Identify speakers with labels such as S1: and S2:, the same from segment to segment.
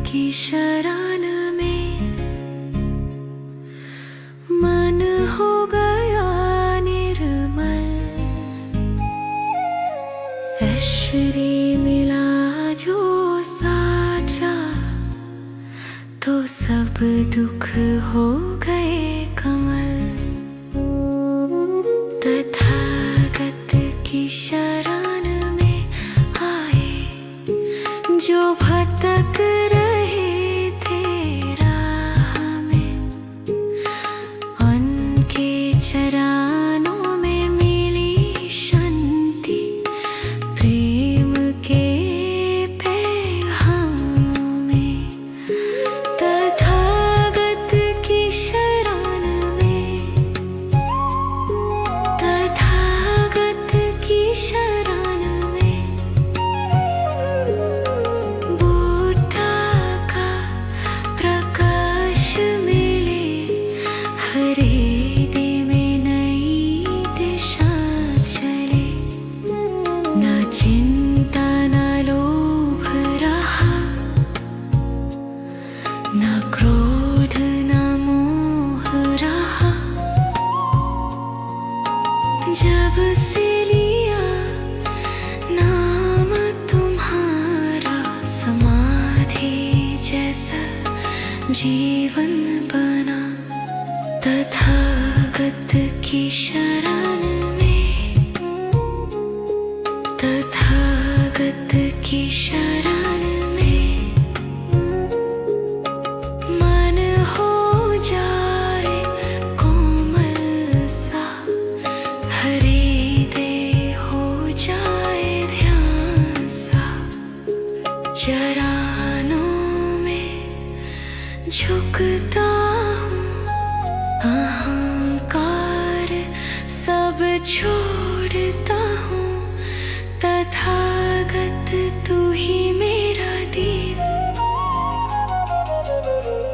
S1: की शरान में मन हो गया निर्मल। ऐश्वर्य मिला जो साचा, तो सब दुख हो गए कमल। तथागत की शरण में आए जो भटक रहे थे राह में, उनके चरणों में मिली शांति प्रेम के पैगाम में। तथागत की शरण में, तथागत की शरण में बुद्धा का प्रकाश मिले, हृदय में नई दिशा चले। न चिंता न लोभ रहा, न क्रोध न मोह रहा। जब से लिया नाम तुम्हारा, समाधि जैसा जीवन बना। तथागत की शरण में, तथागत की शरण में मन हो जाए कोमल सा, हृदय हो जाए ध्यान सा। चरणों में झुकता हूँ, अहंकार सब छोड़ता हूँ। तथागत तू ही मेरा दीप,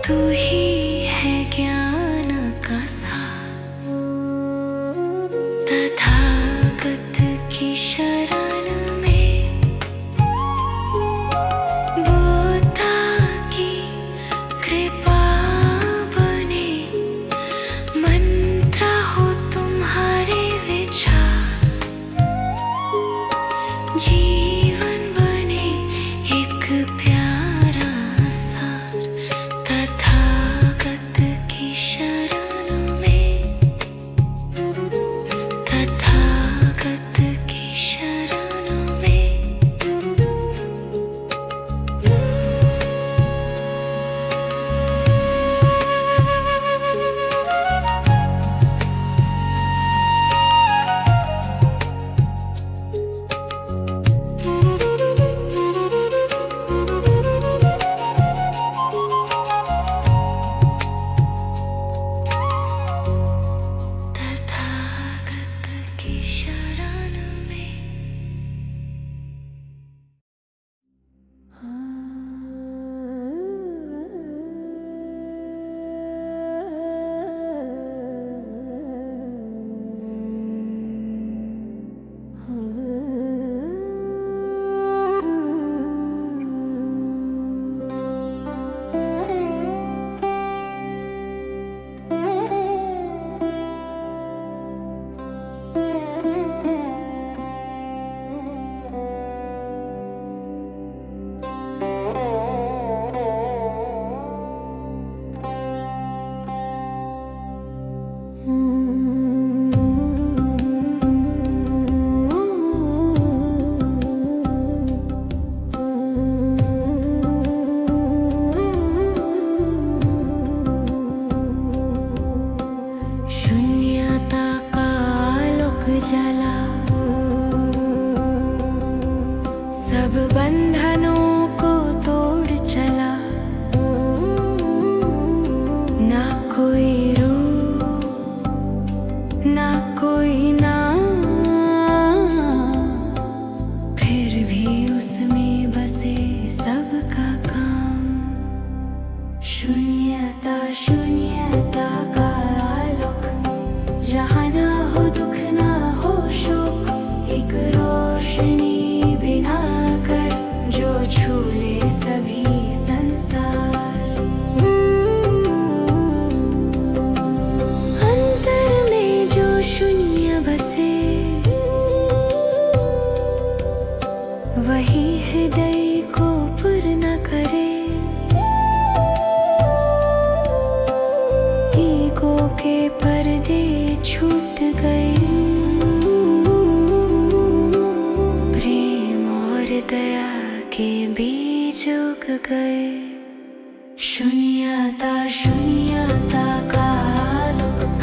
S1: तू ही है ज्ञान का सार। तथागत की शरण में बुद्धा की कृपा बने, मंत्र हो तुम्हारे विचार। जीवन बने एक प्यारा सार। तथागत गए। शून्यता का आलोक,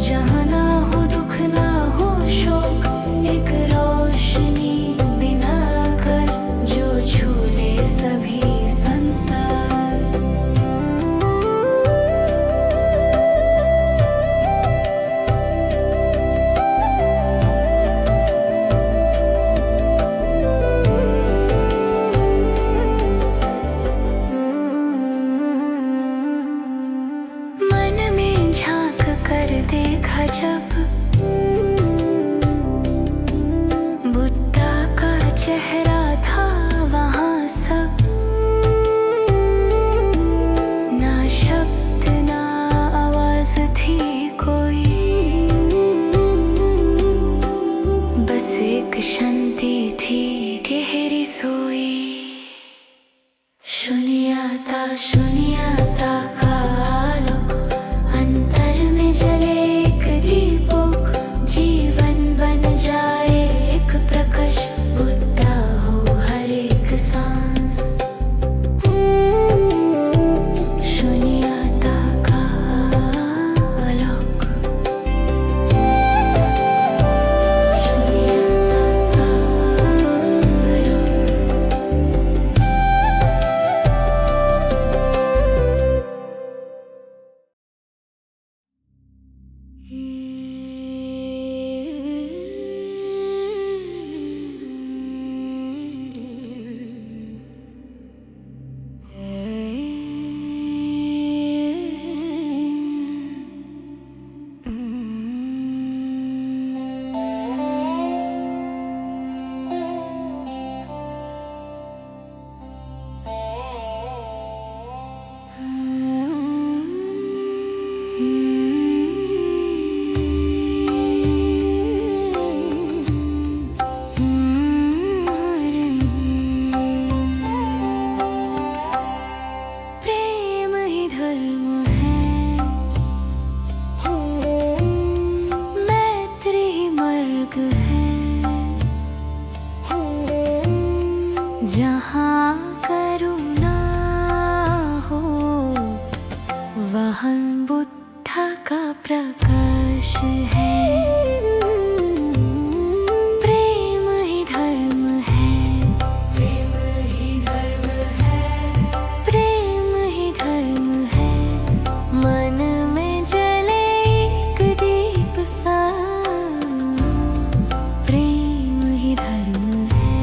S1: जहाँ ना हो दुख ना हो शोक, एक रोशनी बिना कर जो झूले सभी संसार। मन में झांक कर देखा जब बुद्धा का चेहरा था वहाँ सब, ना शब्द ना आवाज थी कोई, बस एक शांति थी गहरी सोई। शून्यता का आलोक, अंतर में जले एक दीपक, जीवन बन जाए एक प्रकाश, बुद्धा हो हर एक सांस। शून्यता का आलोक, शून्यता का आलोक। प्रेम ही धर्म है, मैत्री ही मार्ग है, जहाँ करुणा हो वहाँ बुद्ध का प्रकाश है। प्रेम ही धर्म है, प्रेम ही धर्म है, प्रेम ही धर्म है, मन में जले एक दीप सा, प्रेम ही धर्म है।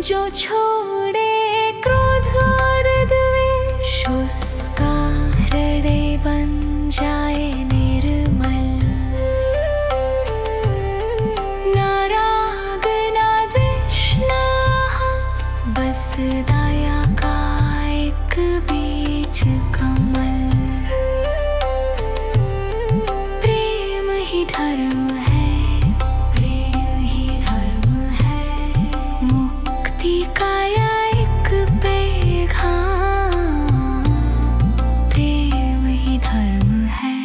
S1: जो छोड़े क्रोध और द्वेष, उसका हृदय बन जाए निर्मल। ना राग ना द्वेष ना हम, बस दया का एक बीज कमल। प्रेम ही धर्म है, प्रेम ही धर्म है, मुक्ति का एक पैगाम, प्रेम ही धर्म है।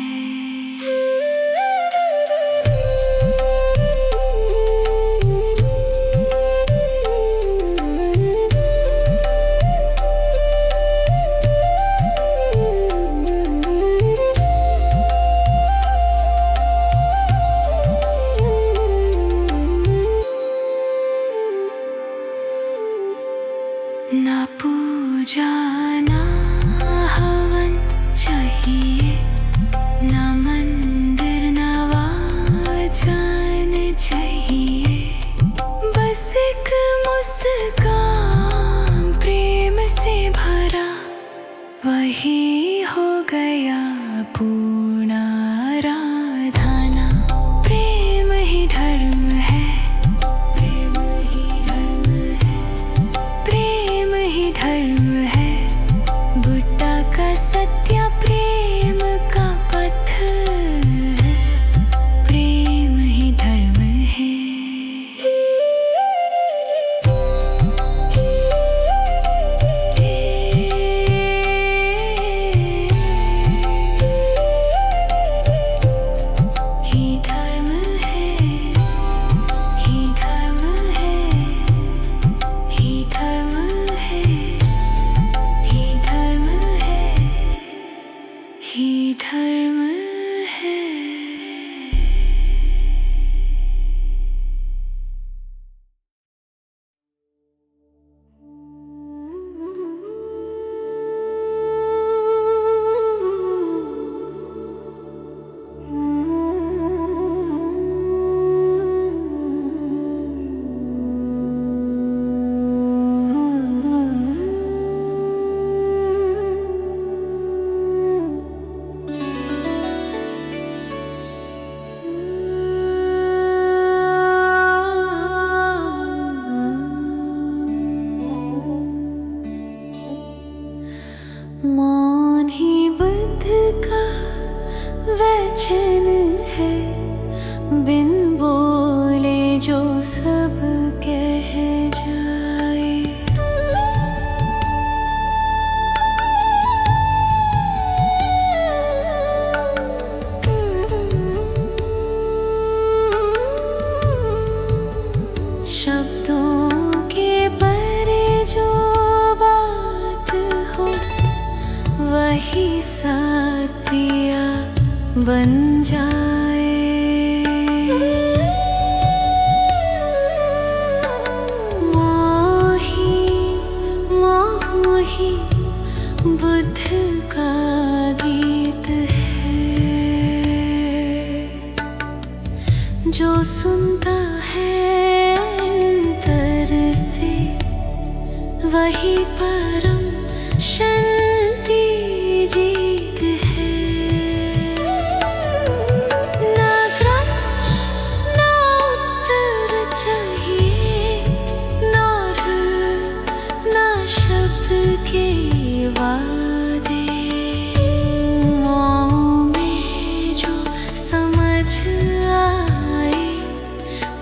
S1: वचन है, बिन बोले जो सब कह जाए। शब्दों के परे जो बात हो, वही साथिया बन जाए। मोही मोही बुद्ध का गीत है, जो सुनता है अंतर से, वही परम शांति जीत है। ना ग्रंथ ना उत्तर चाहिए, ना ढल ना शब्द के वादे। मोह में जो समझ आए,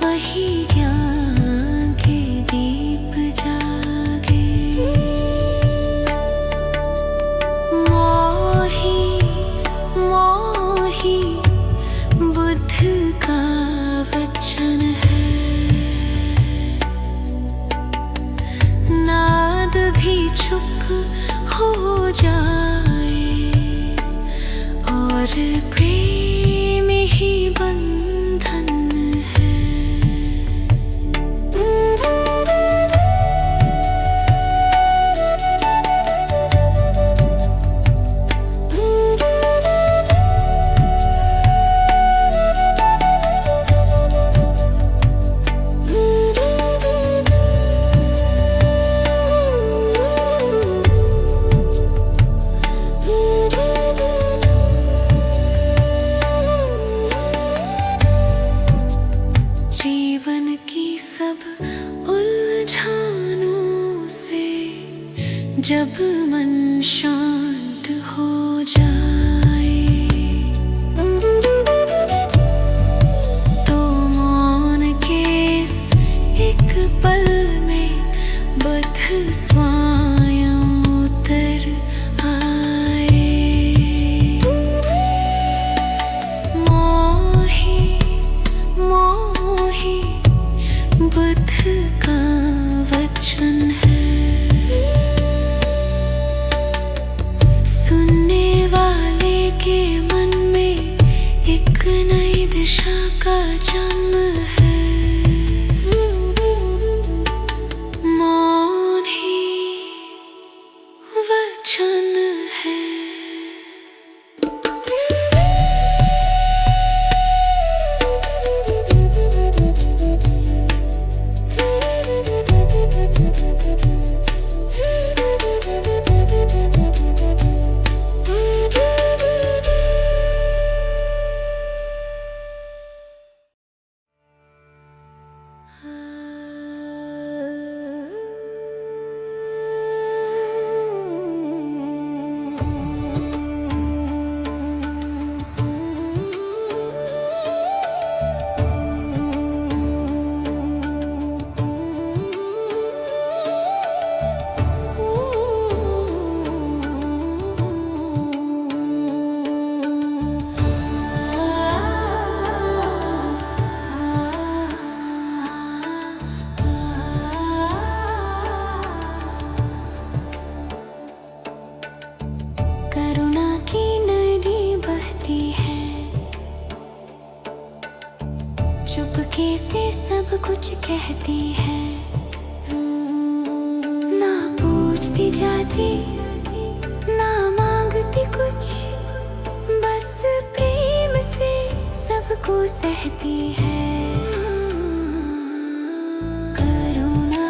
S1: वही ज्ञान के दीप जागे। मोही मोही बुद्ध का वचन है, नाद भी चुप हो जाए, और प्रेम ही बंधन है। जीवन की सब उलझनों से जब मन शांत हो जाए, तो मौन के इस एक पल में बुद्ध स्वयं उतर आए। मोही मोही बुद्ध का वचन है, सुनने वाले के मन में एक नई दिशा का जन्म है। मौन ही वचन है। चुपके से सब कुछ कहती है, ना पूछती जाती ना मांगती कुछ, बस प्रेम से सबको सहती है। करुणा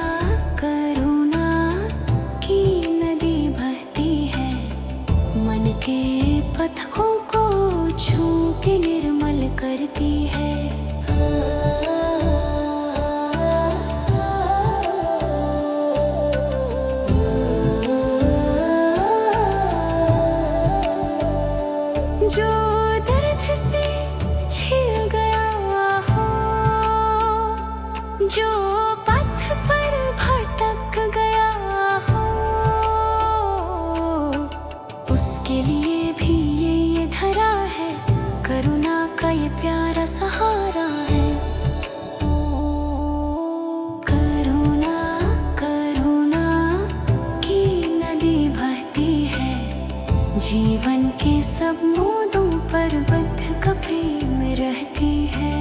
S1: करुणा की नदी बहती है, मन के पथकों को छू के निर्मल करती है। जो दर्द से का ये प्यारा सहारा है। करुणा करुणा की नदी बहती है, जीवन के सब मोड़ों पर बंध का प्रेम रहती है।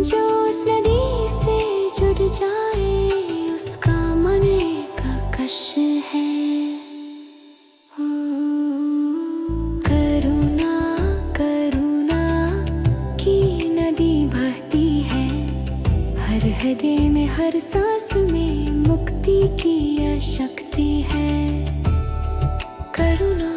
S1: जो उस नदी से जुड़ जाए उसका मन एकाकाश है। करुणा करुणा की नदी बहती है, हर हृदय में हर सांस में मुक्ति की यह शक्ति है। करुणा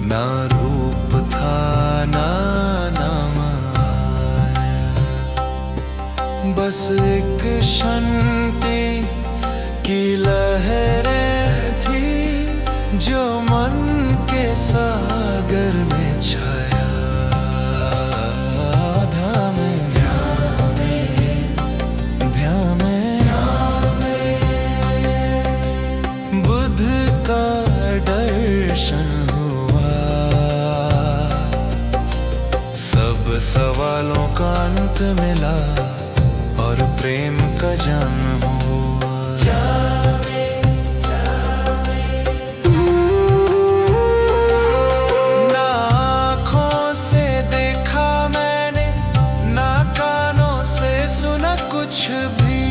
S1: ना रूप था ना नाम आया, बस एक शांति की लहरें थी जो मन के सागर में छाया। ध्यान में बुद्ध का दर्शन, सवालों का अंत मिला और प्रेम का जन्म हुआ। ना आँखों से देखा मैंने, ना कानों से सुना कुछ भी,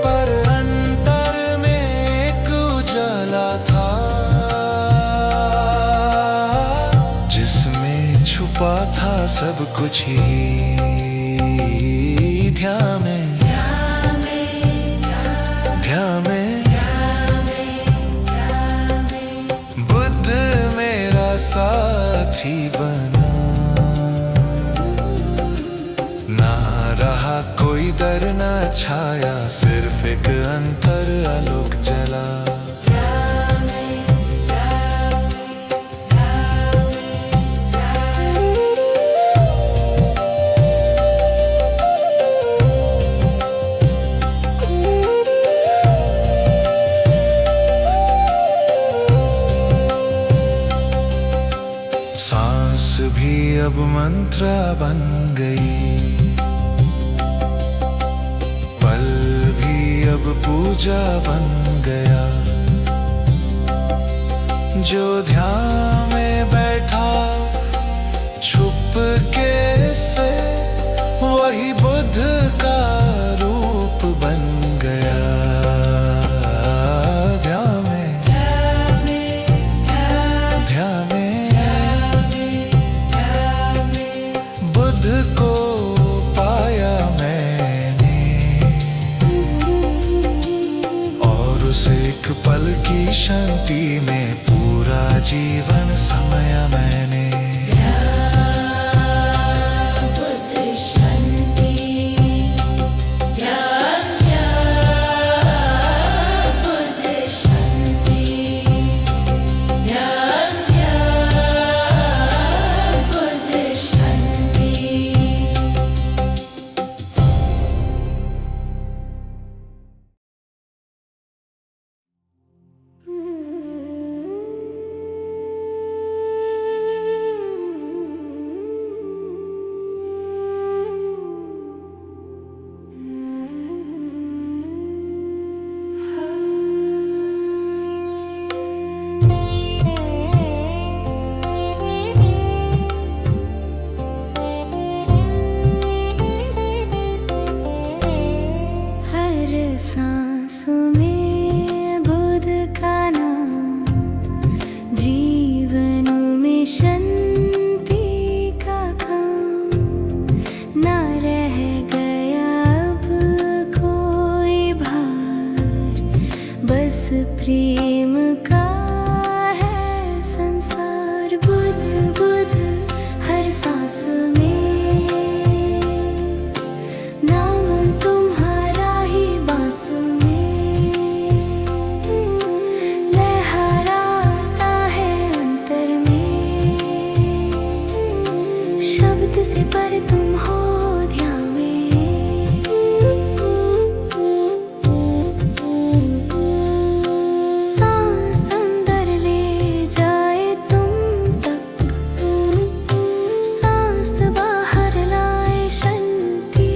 S1: पर अंतर में एक उजाला था छुपा था सब कुछ ही। ध्यान में बुद्ध मेरा साथी बना, ना रहा कोई डर ना छाया, सिर्फ एक अंतर आलोक जला। सांस भी अब मंत्र बन गई, पल भी अब पूजा बन गया। जो ध्यान में बैठा छुप के से, वही बुद्ध का रूप बन गया। ध्यान में से पर तुम हो ध्यान में। सांस अंदर ले जाए तुम तक, सांस बाहर लाए शांति।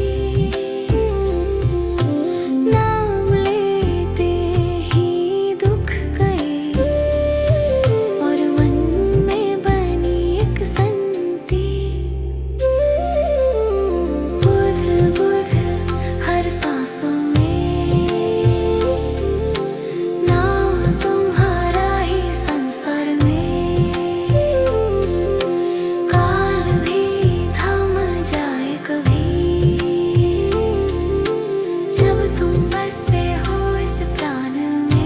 S1: नाम लेते ही दुख गए और मन में बनी एक संति। बुध बुध हर सांसों में नाम तुम्हारा ही संसार में। काल भी थम जाए कभी जब तुम बसे हो इस प्राण में।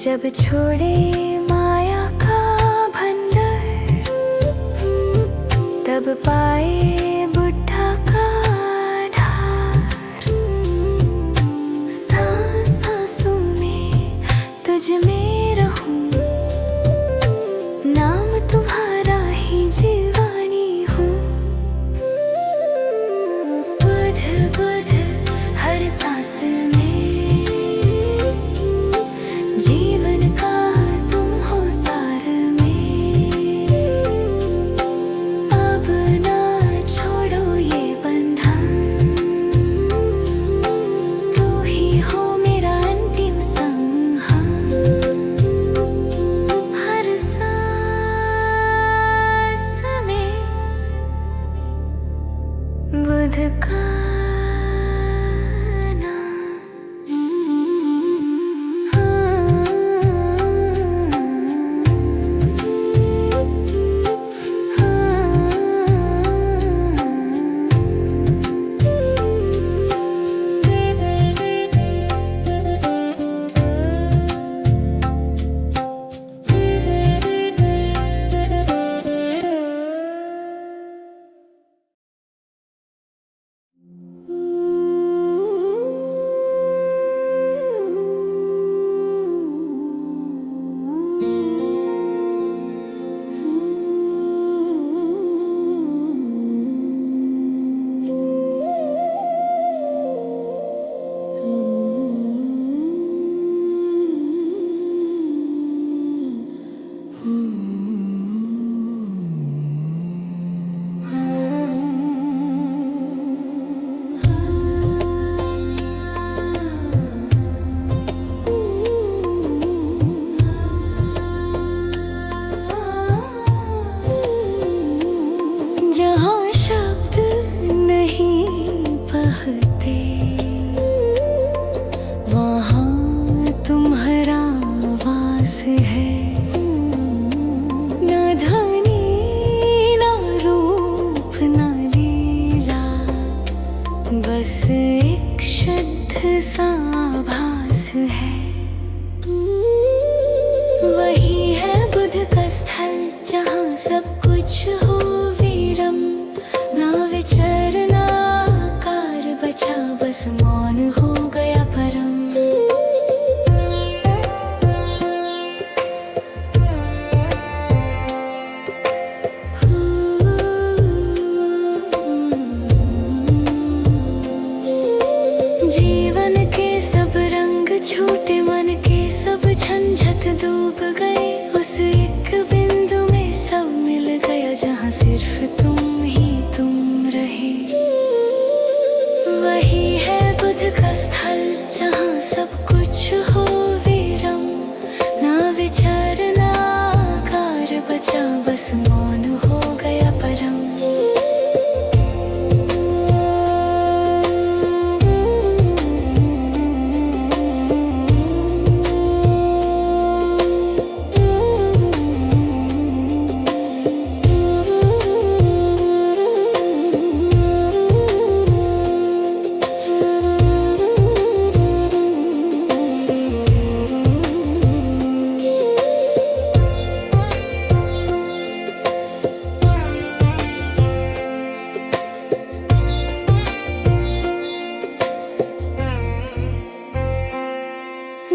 S1: जब छोड़े माया का भंडार, तब पाए बुढ़ा का आधार। सांस सांसों में तुझ में रहूं, नाम तुम्हारा ही जीवानी हूँ। बुध बुध हर सांस में जीवन का तुम हो सार में। अब ना छोड़ो ये बंधन, तू ही हो मेरा अंतिम संहार। हर सांस में बुध का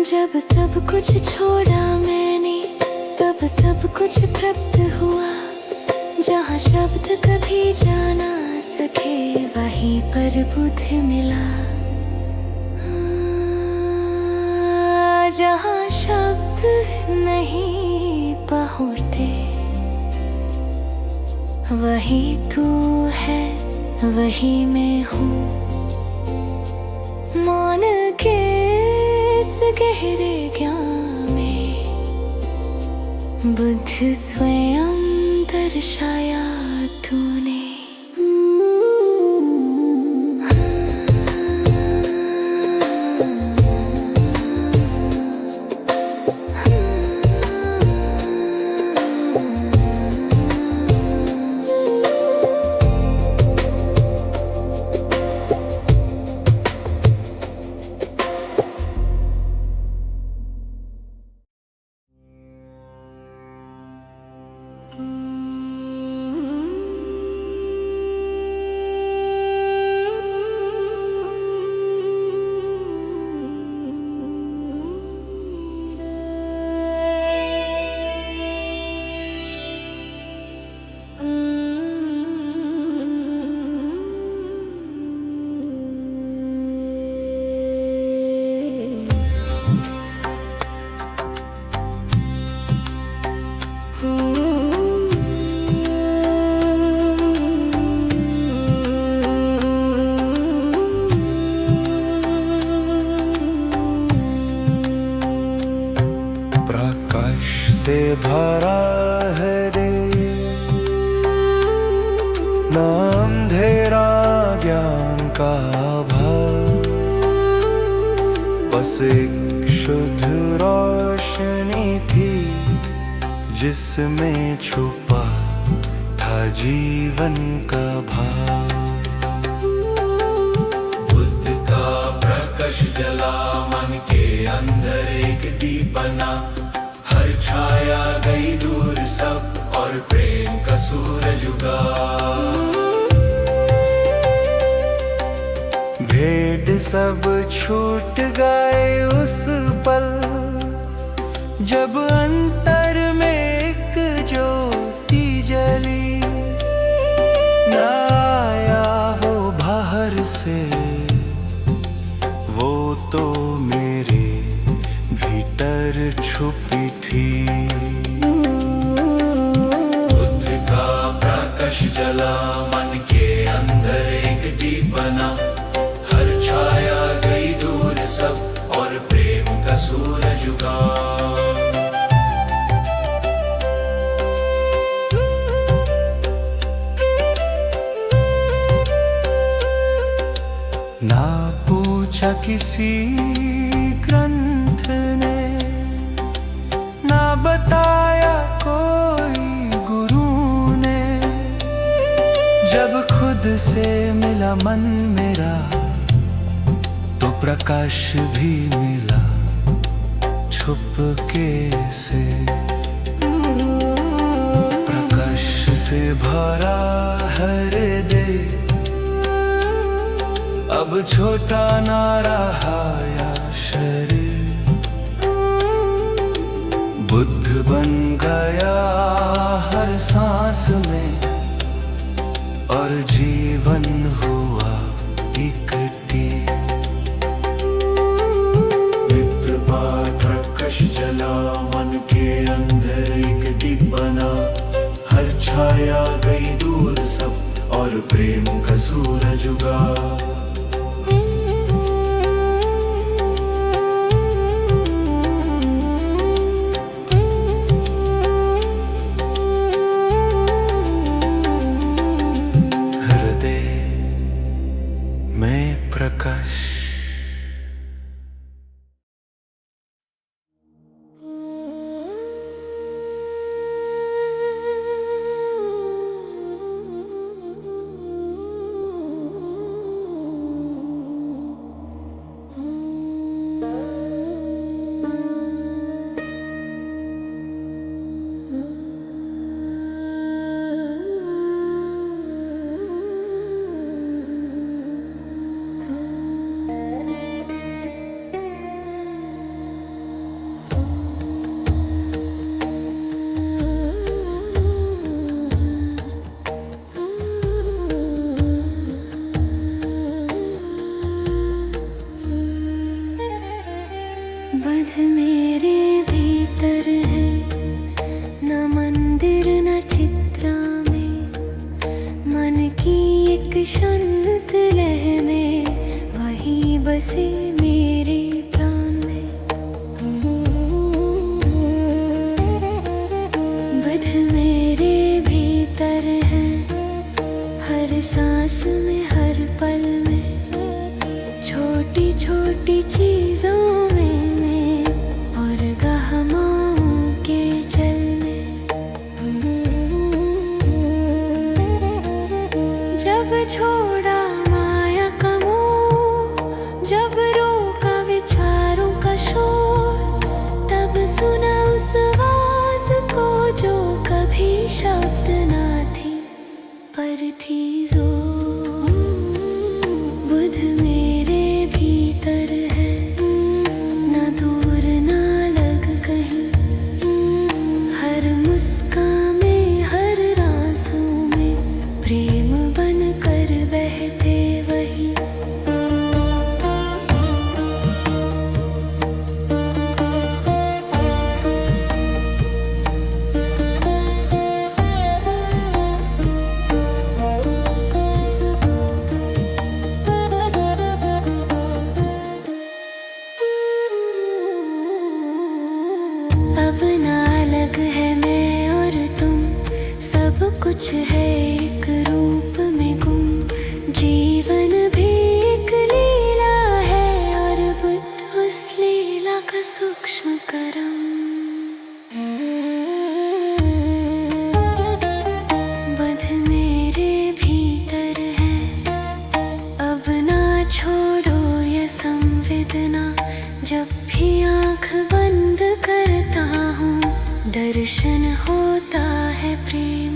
S1: जब सब कुछ छोड़ा मैंने, तब सब कुछ प्राप्त हुआ। जहाँ शब्द कभी जा ना सके, वहीं पर बुद्ध मिला। जहाँ शब्द नहीं पहुँचते, वही तू है, वही मैं हूँ। मौन के इस गहरे ज्ञान में बुद्ध स्वयं दर्शाया तूने।
S2: से भरा है रे ना अंधेरा ज्ञान का भाव, बस एक शुद्ध रोशनी थी जिसमें छुपा था जीवन का भाव। बुद्ध का प्रकाश जला मन के अंदर एक दीप बना, हर छाया गई दूर सब और प्रेम का सूरज उगा। भेद सब छूट गए उस पल जब अंतर में एक ज्योति जली। न आया वो बाहर से, वो तो मेरे भीतर छुपी थी। बुद्ध का प्रकाश जला मन के अंदर एक दीप बना, हर छाया गई दूर सब और प्रेम का सूरज उगा। ना पूछा किसी ग्रंथ ने, ना बताया कोई गुरु ने, जब खुद से मिला मन मेरा तो प्रकाश भी मिला छुपके से। प्रकाश से भरा हृदय अब छोटा ना रहा या शरीर, बुद्ध बन गया हर सांस में और जीवन हुआ इकट्ठी। मित्र बार प्रकाश जला मन के अंदर एक दीप बना, हर छाया गई दूर सब और प्रेम का सूरज उगा। में प्रकाश।
S1: की एक शांत लय में, वही बसे मेरे प्राण में। बुध मेरे भीतर है, हर सांस में हर पल में, छोटी छोटी चीजों में और गहमाओं के जल में। जब छोड़ा माया का मोह, जब रोका विचारों का शोर, तब सुना उस आवाज को जो कभी शब्द ना थी पर थी जोर। बुध मेरे भीतर है, ना दूर ना लग कहीं, हर मुस्कान में हर आंसू में प्रेम बन कर बहते वही। अब ना अलग है मैं और तुम, सब कुछ है एक रूप में गुम। जीवन भी एक लीला है और बुद्ध उस लीला का सूक्ष्म करम। बुध मेरे भीतर है, अब ना छोड़ो ये संवेदना। जब भी आँख बंद करता हूँ, दर्शन होता है प्रेम।